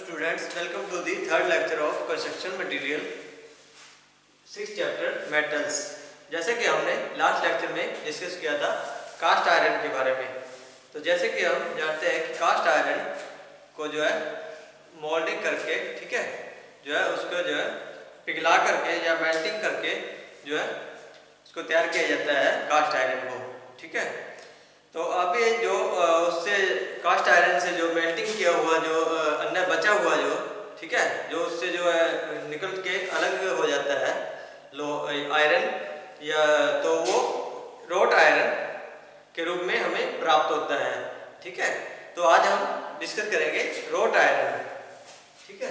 students, welcome to the third lecture of construction material, 6th chapter metals। जैसे कि हमने last lecture में discuss किया था कास्ट आयरन के बारे में। तो जैसे कि हम जानते हैं कि कास्ट आयरन को जो है मोल्डिंग करके, ठीक है, जो है उसको जो है पिघला करके या मेल्टिंग करके जो है उसको तैयार किया जाता है कास्ट आयरन को, ठीक है। तो अभी जो उससे कास्ट आयरन से जो मेल्टिंग किया हुआ जो अन्य बचा हुआ जो, ठीक है, जो उससे जो है निकल के अलग हो जाता है लो आयरन, या तो वो रोट आयरन के रूप में हमें प्राप्त होता है, ठीक है। तो आज हम डिस्कस करेंगे रोट आयरन, ठीक है।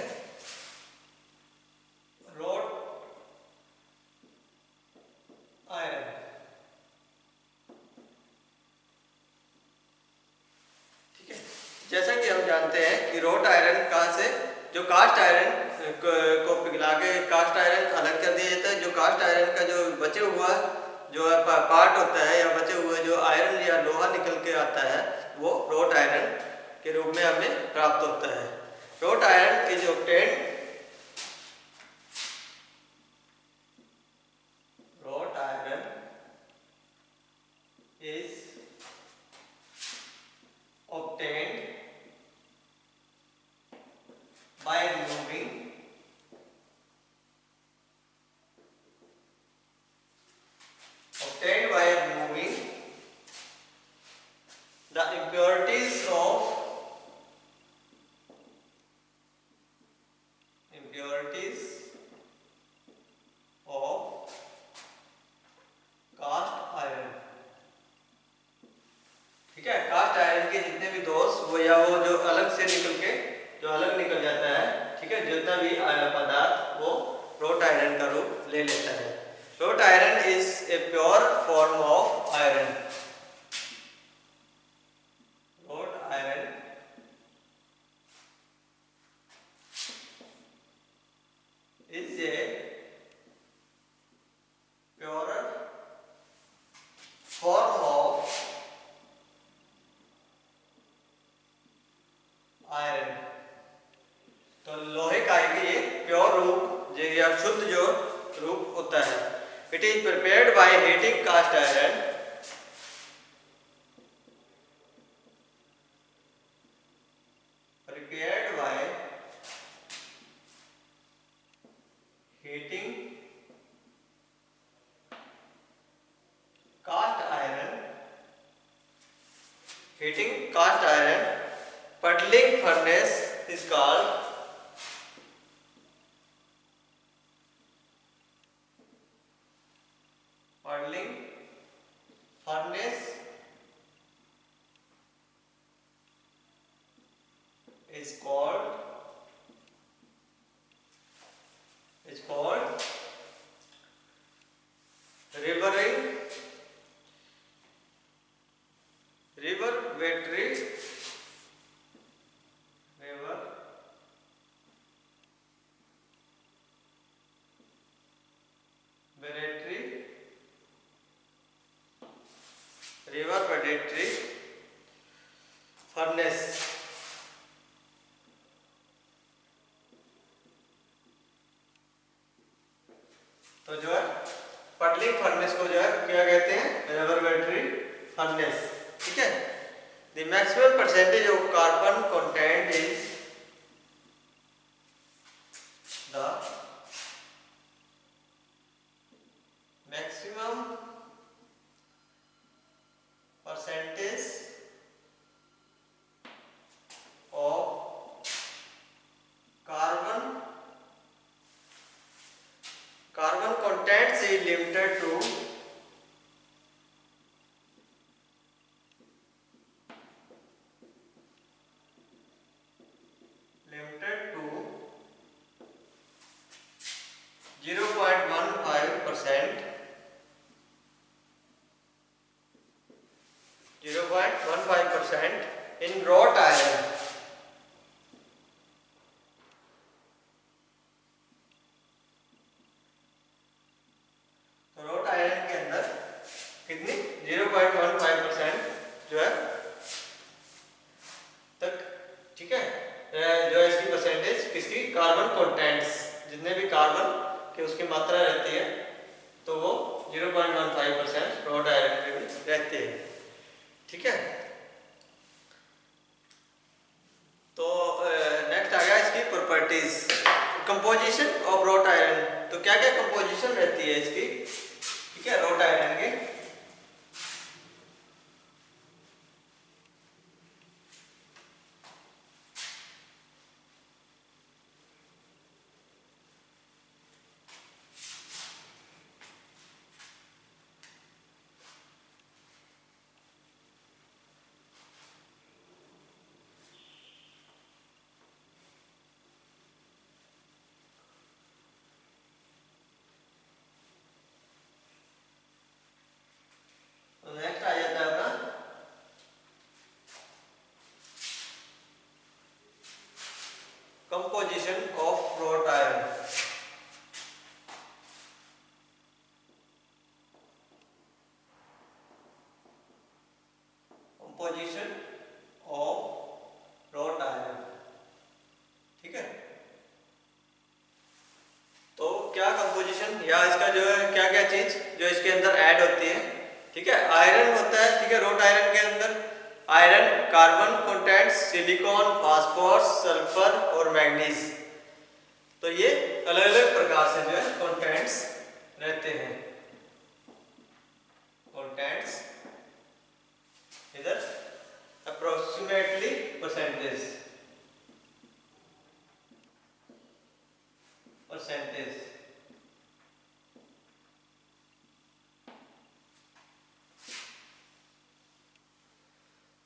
रोट आयरन, जैसा कि हम जानते हैं कि रोट आयरन कहाँ से, जो कास्ट आयरन को पिघला के कास्ट आयरन अलग कर दिया जाता है। जो कास्ट आयरन का जो बचे हुआ जो पार्ट होता है या बचे हुए जो आयरन या लोहा निकल के आता है वो रोट आयरन के रूप में हमें प्राप्त होता है। Road iron is obtained, road iron is obtained by removing the impurities of cast iron, ठीक है। कास्ट आयरन के जितने भी दोष वो या वो जो अलग से निकल के जो अलग निकल जाता है, ठीक है, जितना भी पदार्थ वो रोट आयरन का रूप ले लेता है। Road iron is a pure form of iron. Road iron is a pure form of iron. तो लोहे का ये प्योर रूप या शुद्ध जो रूप होता है। It is prepared by heating cast iron, prepared by heating cast iron, heating cast iron. Puddling furnace is called puddling furnace is called reverberatory furnace। तो जो है पडलिंग फर्नेस को जो है क्या कहते हैं, रेवर्बरेटरी फर्नेस, ठीक है। The maximum percentage of carbon content is the maximum percentage of carbon contents is limited to 0.001%। किसकी, कार्बन कंटेंट्स, जितने भी कार्बन के उसकी मात्रा रहती है तो वो 0.15% रॉड आयरन में भी रहते हैं। ठीक है, तो नेक्स्ट आ गया इसकी properties, composition of rod iron. तो क्या क्या कंपोजिशन रहती है इसकी, ठीक है, रॉड आयरन की। नेक्स्ट आ जाता है अपना composition of rod iron. Composition of rod iron, ठीक है। तो क्या कंपोजिशन या इसका जो है क्या क्या चीज जो इसके अंदर ऐड होती है, ठीक है। आयरन होता है, ठीक है, रॉड आयरन के अंदर iron, carbon contents, silicon, phosphorus, sulphur और मैग्नीज। तो ये अलग अलग प्रकार से जो है कंटेंट्स रहते हैं। कंटेंट्स इधर अप्रोक्सीमेटली परसेंटेज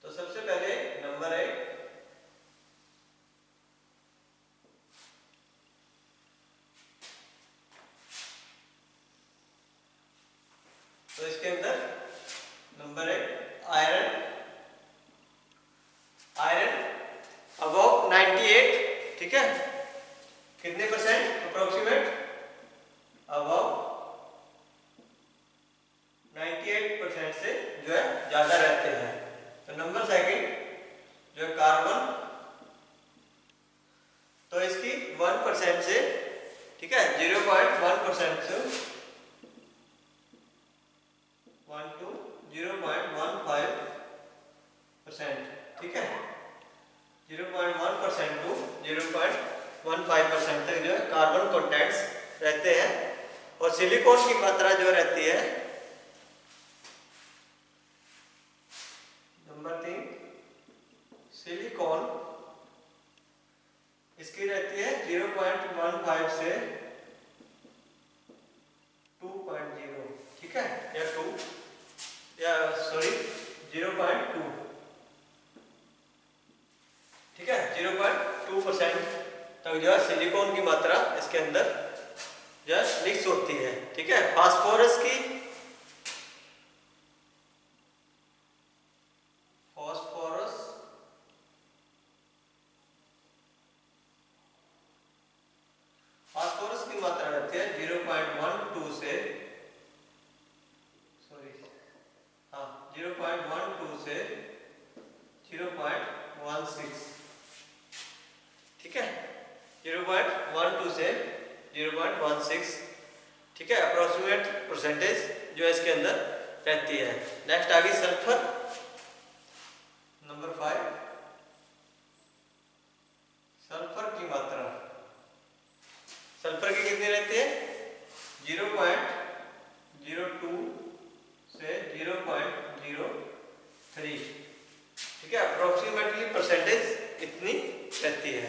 तो सबसे पहले नंबर 1, तो इसके अंदर नंबर 1 आयरन, आयरन अबव 98, ठीक है, कितने परसेंट अप्रोक्सीमेट, अबव 98% से जो है ज्यादा रहते हैं। तो नंबर 2 जो है कार्बन, तो इसकी 1% से, ठीक है, 0.1% से 1 to 0.15%, ठीक है, 0.1% टू 0.15% तक जो है कार्बन कंटेंट्स रहते हैं। और सिलिकॉन की मात्रा जो रहती है नंबर 3 सिलिकॉन, इसकी रहती है 0.15 से 2.0, ठीक है, या 2 या सॉरी 0.2, ठीक है, 0.2% तक जो है सिलिकॉन की मात्रा इसके अंदर जो है मिक्स होती है, ठीक है। फास्फोरस की, फास्फोरस फास्फोरस की मात्रा रहती है 0.12 से, सॉरी हाँ 0.12 से 0.16, ठीक है, 0.12 से 0.16, ठीक है, अप्रोक्सीमेट परसेंटेज जो है इसके अंदर रहती है। नेक्स्ट आ गई सल्फर, नंबर 5, सल्फर की मात्रा, सल्फर की कितनी रहती है 0.02 से 0.03, ठीक है, अप्रोक्सीमेटली परसेंटेज इतनी रहती है।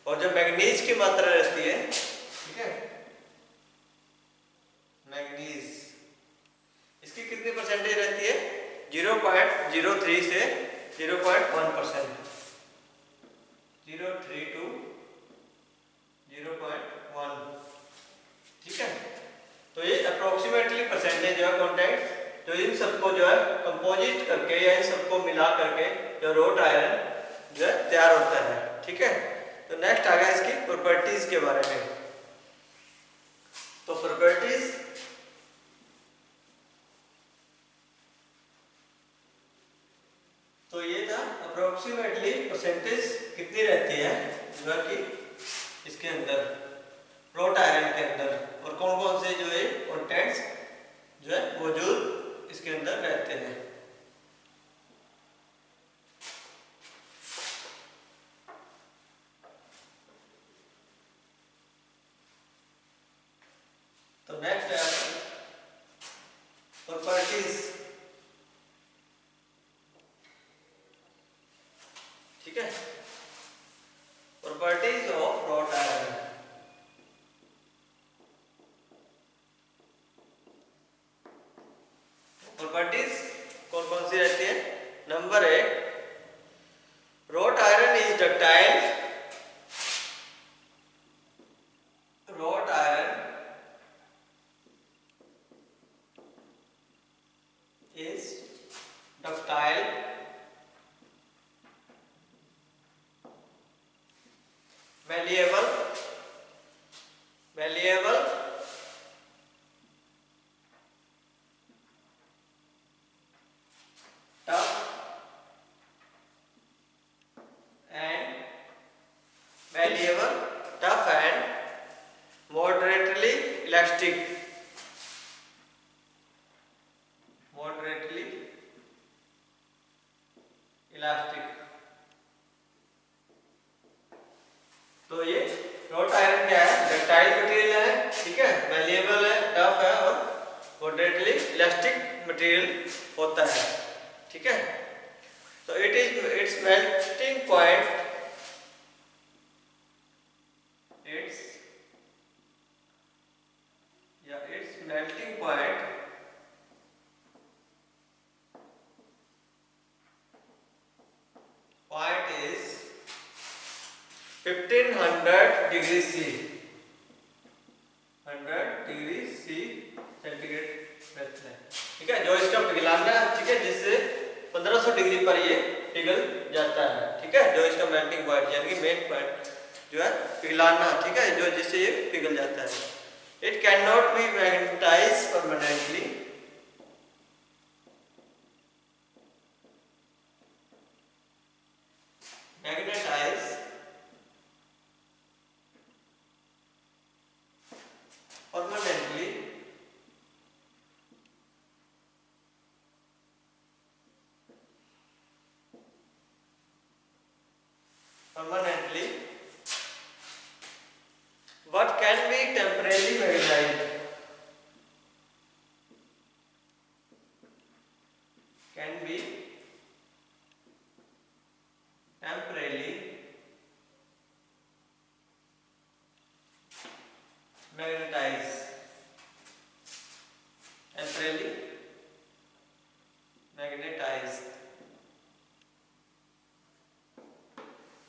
और जो मैग्नीज की मात्रा रहती है, ठीक है, मैग्नीज, इसकी कितनी परसेंटेज रहती है 0.03 से 0.1%, 0.3 टू 0.1, ठीक है। तो ये अप्रोक्सीमेटली परसेंटेज जो है कॉन्टेंट जो इन सबको जो है कंपोजिट करके या इन सबको मिला करके जो रॉड आयरन जो है तैयार होता है, ठीक है। तो नेक्स्ट आ गया इसकी प्रॉपर्टीज के बारे में। तो प्रॉपर्टीज, तो ये था अप्रोक्सीमेटली परसेंटेज कितनी रहती है जो कि malleable, malleable, tough and malleable, tough and moderately elastic, moderately elastic। तो ये रॉट आयरन क्या है? डक्टाइल मटेरियल है, ठीक है, मैलिएबल है, टफ है और मॉडरेटली इलास्टिक मटेरियल होता है, ठीक है। तो it's melting point, it's melting point is 1500 degree C, 100 degree C centigrade रहता है, ठीक है, जो इसका पिघलाना, ठीक है, जिससे 1500 डिग्री पर ये पिघल जाता है, ठीक है, जो इसका मेल्टिंग पॉइंट यानी कि मेन पॉइंट जो है पिघलाना, ठीक है, जो जिससे ये पिघल जाता है। It can not be magnetise permanently, magnetise permanently what can be temporarily magnetized, can be temporarily magnetized, temporarily magnetized,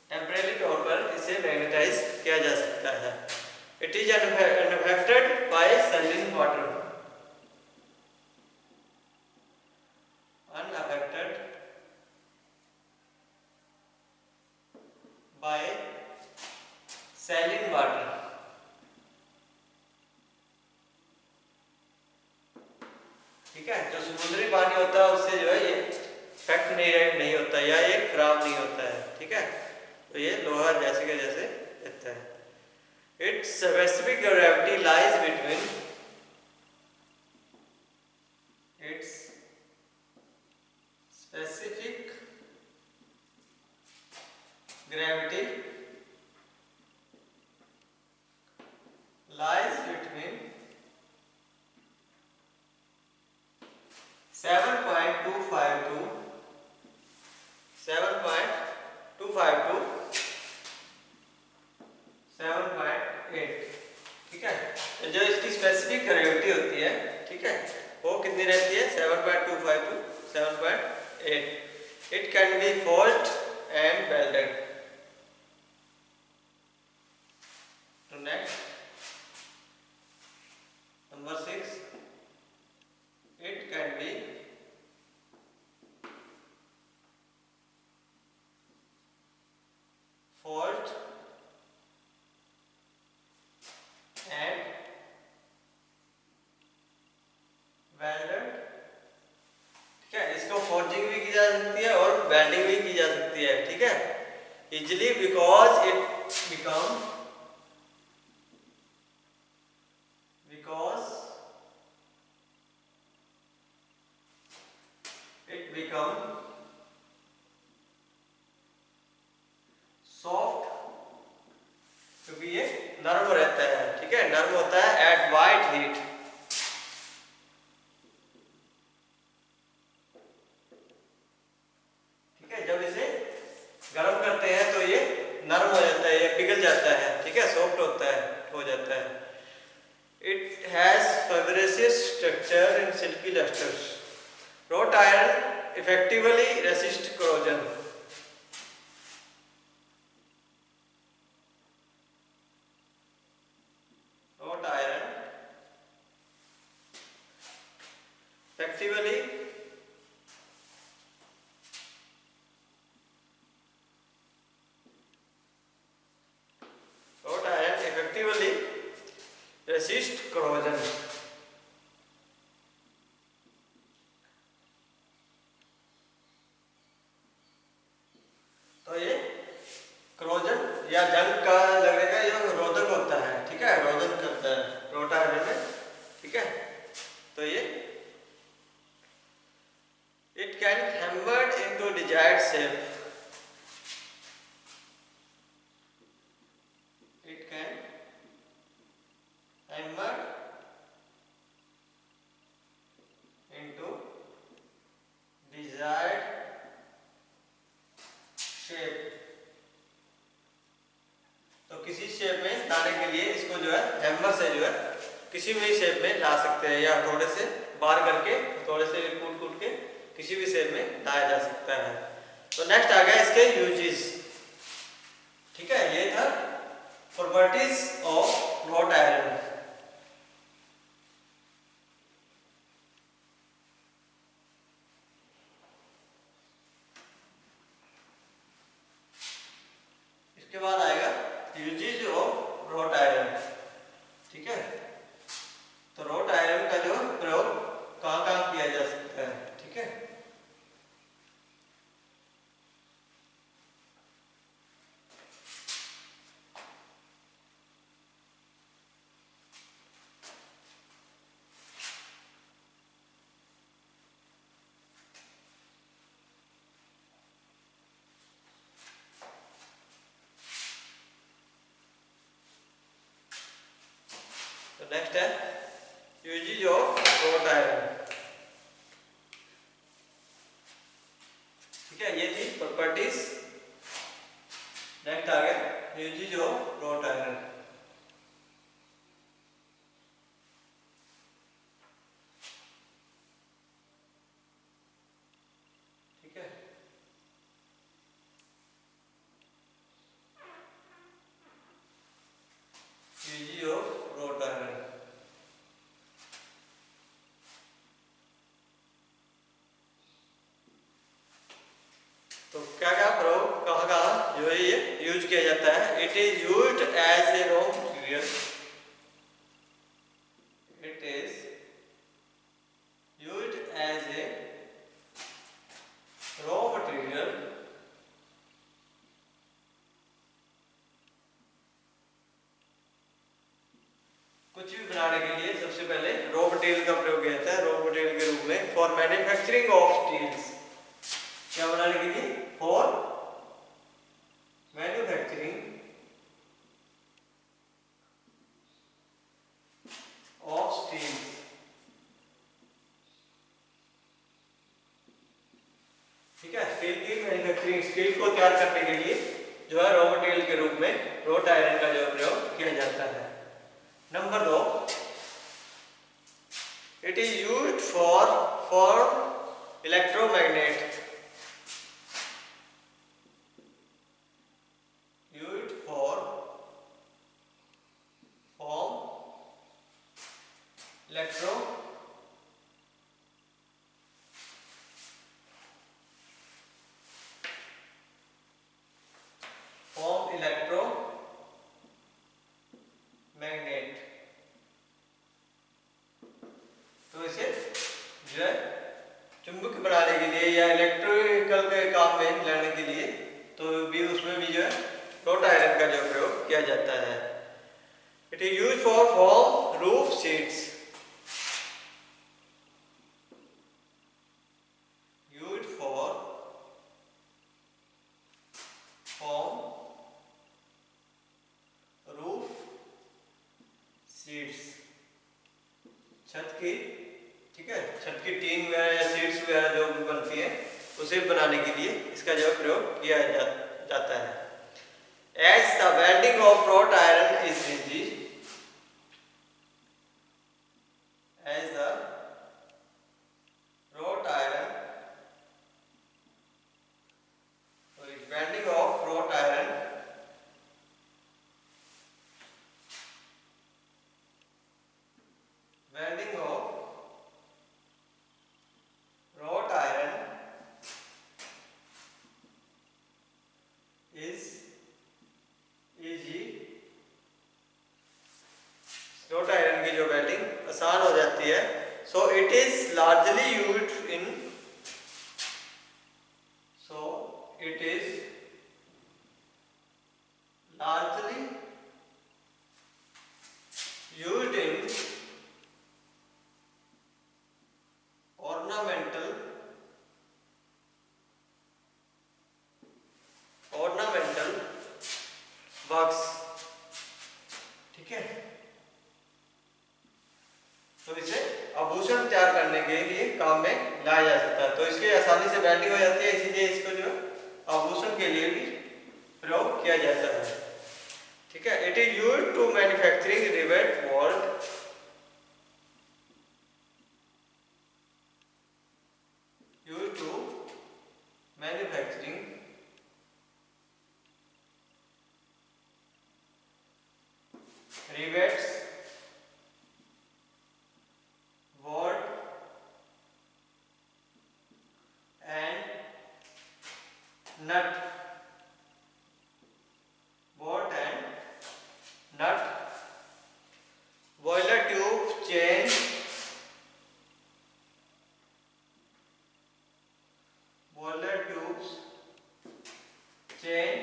temporary तौर पर इसे मैग्नेटाइज किया जा सकता है। It is unaffected by saline water, unaffected by saline water, ठीक है, जो समुद्री पानी होता है उससे जो है ये इफेक्ट नहीं होता या ये खराब नहीं होता है, ठीक है, तो ये लोहा जैसे के जैसे रहता है। It's specific gravity lies between, it's specific gravity lies between 7.25 to 7.8, ठीक है, जो इसकी स्पेसिफिक ग्रेविटी होती है, ठीक है, वो कितनी रहती है? 7.25 to 7.8। It can be forged and welded। तो next number 6, it can be forged and welded, ठीक है, इसको फोर्जिंग भी की जा सकती है और वेल्डिंग भी की जा सकती है, ठीक है, easily because it become soft, क्योंकि ये नरम रहता है, ठीक है, नरम होता है एट वाइट हीट, ठीक है, जब इसे गर्म करते हैं तो ये नरम हो जाता है, ये पिघल जाता है, ठीक है, सॉफ्ट होता है, हो जाता है। It has fibrous structure in silky lustres, wrought iron effectively resist corrosion, wrought iron effectively resist corrosion. तो ये करोजन या जंग का लगने का ये रोधक होता है, ठीक है, रोधन करता है रोट आयरन में, ठीक है। तो ये it can hammered into desired shape, it can hammered into desired shape. तो किसी शेप में लाने के लिए इसको जो है हैमर से जो है किसी भी शेप में ला सकते हैं, या थोड़े से बार करके थोड़े से कूट कूट के किसी भी शेप में लाया जा सकता है। तो नेक्स्ट आ गया इसके यूजेस, ठीक है। ये था प्रॉपर्टीज ऑफ रॉट आयरन। इसके बाद आएगा यूजेस ऑफ रॉट आयरन, ठीक है। तो रॉट आयरन का जो प्रयोग कहाँ कहाँ किया जा सकता है, ठीक है। तो नेक्स्ट है यूजेस ऑफ रॉट आयरन, ठीक है। ये थी प्रॉपर्टीज। नेक्स्ट आ गया यूजेस ऑफ रॉट आयरन। ठीक है, यूजेस ऑफ रॉट आयरन। तो क्या क्या प्रयोग कहाँ कहाँ जो है ये यूज किया जाता है। It is used as a raw material, it is used as a raw material कुछ भी बनाने के लिए सबसे पहले रॉ मटेरियल का प्रयोग किया जाता है, रॉ मटेरियल के रूप में फॉर मैन्युफैक्चरिंग ऑफ स्टील्स। क्या बनाने के लिए? फॉर मैन्युफैक्चरिंग ऑफ स्टील्स, ठीक है। स्टील की मैन्युफैक्चरिंग, स्टील को तैयार करने के लिए जो है रॉ मटेरियल के रूप में रॉट आयरन का जो प्रयोग किया जाता है। Number 2, it is used for electromagnet, used for form electro form electro magnet. तो इसे जो है चुंबक बनाने के लिए या इलेक्ट्रिकल के काम में लाने के लिए तो भी उसमें भी जो है रॉट आयरन का जो प्रयोग किया जाता है। It is use for form roof sheets, use for form roof sheets, छत की, ठीक है, छत की टीन वगैरह या शीट्स वगैरह जो बनती है उसे बनाने के लिए इसका जो प्रयोग किया जाता है। As the welding of wrought iron is easy, as the wrought iron, sorry, welding of wrought iron welding of wrought iron is easy, wrought iron जाती है। So it is largely used in largely used in ornamental works. ठीक है, तो इसे आभूषण तैयार करने के लिए काम में लाया जा सकता है। तो इसकी आसानी से बैंडिंग हो जाती है, इसीलिए इसको जो आभूषण के लिए भी प्रयोग किया जाता है। ठीक है, it is used to manufacturing rivet bolt used to manufacturing rivets, wort and nut. Wort and nut. Boiler tube, chain, boiler tubes, chain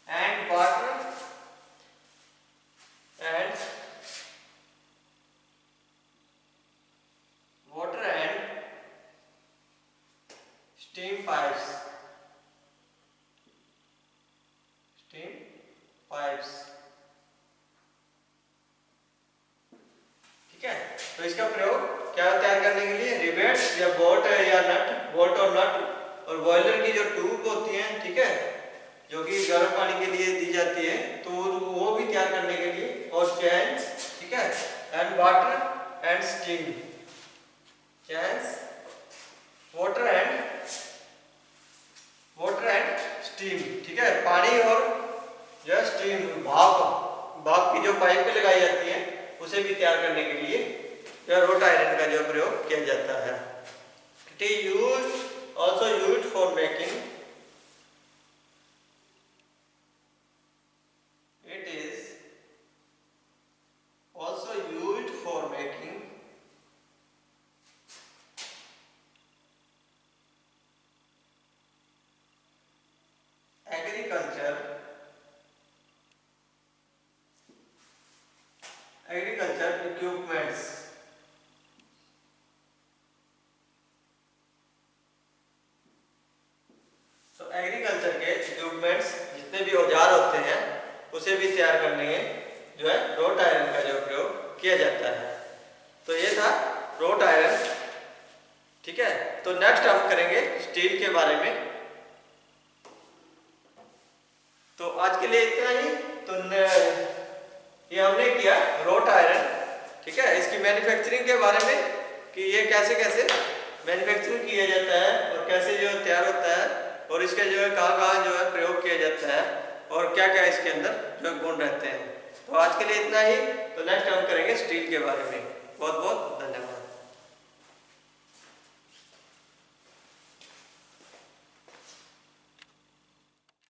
and water and steam pipes, ठीक है। तो इसका प्रयोग क्या तैयार करने के लिए, रिवेट्स या बोल्ट या नट, बोल्ट और नट और बॉयलर की जो ट्यूब होती है, ठीक है, जो कि गर्म पानी के लिए दी जाती है, तो वो भी तैयार करने के लिए, और चैन्स, ठीक है, and water and steam, chains, water and steam, ठीक है, पानी और जो स्टीम भाप की जो पाइप पे लगाई जाती है उसे भी तैयार करने के लिए रोट आयरन का जो प्रयोग किया जाता है। It is used also used for making agriculture equipments. तो एग्रीकल्चर के इक्विपमेंट्स जितने भी औजार होते हैं उसे भी तैयार करने में जो है रोट आयरन का जो प्रयोग किया जाता है। तो ये था रोट आयरन, ठीक है। तो नेक्स्ट हम करेंगे स्टील के बारे में। तो आज के लिए इतना ही। तो ये हमने किया रोट आयरन, ठीक है, इसकी मैन्युफैक्चरिंग के बारे में कि ये कैसे कैसे मैन्युफैक्चरिंग किया जाता है और कैसे जो तैयार होता है और इसके जो है कहाँ जो है प्रयोग किया जाता है और क्या क्या इसके अंदर जो गुण रहते हैं। तो आज के लिए इतना ही। तो नेक्स्ट हम करेंगे स्टील के बारे में। बहुत बहुत धन्यवाद।